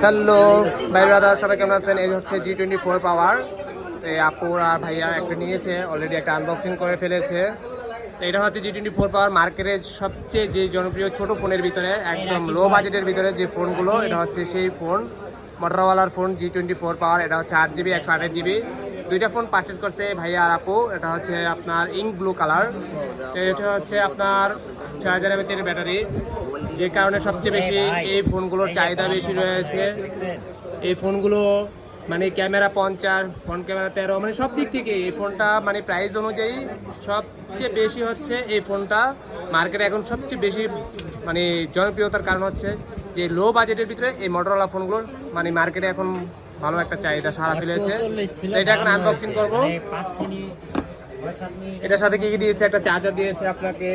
Hello ভাই brother, সবাই কেমন আছেন? এই হচ্ছে G24 পাওয়ার। এই আপুর আর ভাইয়া একটা নিয়েছে, অলরেডি একটা আনবক্সিং করে ফেলেছে। তো এটা হচ্ছে G24 পাওয়ার মার্কেটের সবচেয়ে যে জনপ্রিয় ছোট ফোনের ভিতরে, একদম লো বাজেটের ভিতরে যে ফোনগুলো, এটা হচ্ছে সেই ফোন। মোটরোলার ফোন G24 পাওয়ার। এটা হচ্ছে 8GB 128GB। দুইটা ফোন পারচেস করছে ভাইয়া আর আপু। এটা হচ্ছে আপনার ইঙ্ক ব্লু কালার। এটা হচ্ছে আপনার 6000 mAh এর ব্যাটারি, যে কারণে সবচেয়ে বেশি এই ফোনগুলোর চাহিদা বেশি রয়েছে। এই ফোনগুলো মানে ক্যামেরা 50, ফ্রন্ট ক্যামেরা 13, মানে সব দিক থেকে এই ফোনটা মানে প্রাইস অনুযায়ী সবচেয়ে বেশি হচ্ছে এই ফোনটা মার্কেটে এখন সবচেয়ে বেশি মানে জনপ্রিয়তার কারণ হচ্ছে যে লো বাজেটের ভিতরে এই মোটরোলা ফোনগুলোর মানে মার্কেটে এখন ভালো একটা চাহিদা সারা ফেলেছে। এটা এখন আনবক্সিং করবো। এটার সাথে কি কি দিয়েছে? একটা চার্জার দিয়েছে আপনাকে।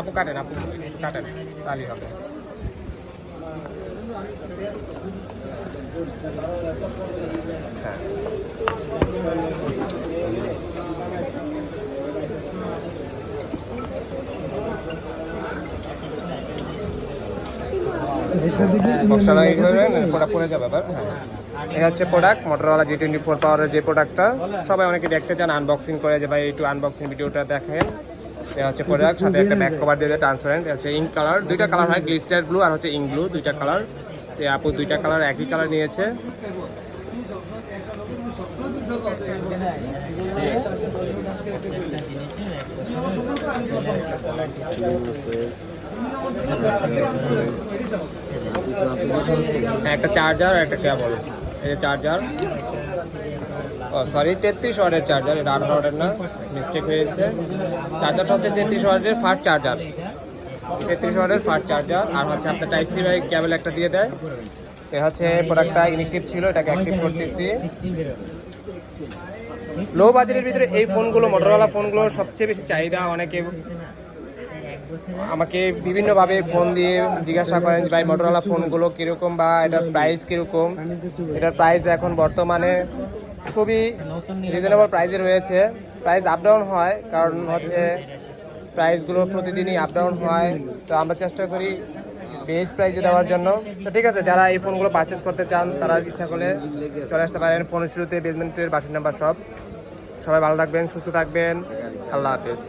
আপু কাটেন, আপু কাটেন, তাহলেই হবে। হ্যাঁ, পড়ে যাবে আবার। এই হচ্ছে প্রোডাক্ট, মোটরোলা G24 পাওয়ারের যে প্রোডাক্টটা সবাই অনেকে দেখতে চান আনবক্সিং করে, যে ভাই একটু আনবক্সিং ভিডিওটা দেখেন। এটা হচ্ছে প্রোডাক্ট, সাথে একটা ব্যাক কভার দিয়ে ট্রান্সপারেন্ট। হচ্ছে ইঙ্ক কালার, দুইটা কালার হয়, গ্লিস্টার ব্লু আর হচ্ছে ইঙ্ক ব্লু, দুইটা কালার। তো আপু দুইটা কালার একই কালার নিয়েছে। একটা চার্জার আর একটা কেবল। এই যে চার্জার, ও সরি 33 ওয়াটের চার্জার, এটা 18 ওয়াটের না, মিস্টেক হয়েছে। চার্জারটা হচ্ছে 33 ওয়াটের ফাস্ট চার্জার, 33 ওয়াটের ফাস্ট চার্জার। আর হচ্ছে আপনার টাইপ সি বাই কেবল একটা দিয়ে দেয়। এ হচ্ছে প্রোডাক্টটা ইনঅ্যাক্টিভ ছিল, এটাকে অ্যাক্টিভ করতেছি। লো বাজেটের ভিতরে এই ফোনগুলো, মোটরোলা ফোনগুলো সবচেয়ে বেশি চাহিদা। অনেকে আমাকে বিভিন্নভাবে ফোন দিয়ে জিজ্ঞাসা করেন যে ভাই মোটরোলা ফোনগুলো কীরকম বা এটার প্রাইস কীরকম। এটার প্রাইস এখন বর্তমানে খুবই রিজনেবল প্রাইসে রয়েছে। প্রাইস আপ ডাউন হয়, কারণ হচ্ছে প্রাইসগুলো প্রতিদিনই আপ ডাউন হয়। তো আমরা চেষ্টা করি বেস্ট প্রাইসে দেওয়ার জন্য। তো ঠিক আছে, যারা এই ফোনগুলো পারচেস করতে চান তারা ইচ্ছা করলে চলে আসতে পারেন। ফোনের শুরুতে বেসমেন্টের 62 নম্বর শপ। সবাই ভালো থাকবেন, সুস্থ থাকবেন, আল্লাহ হাফেজ।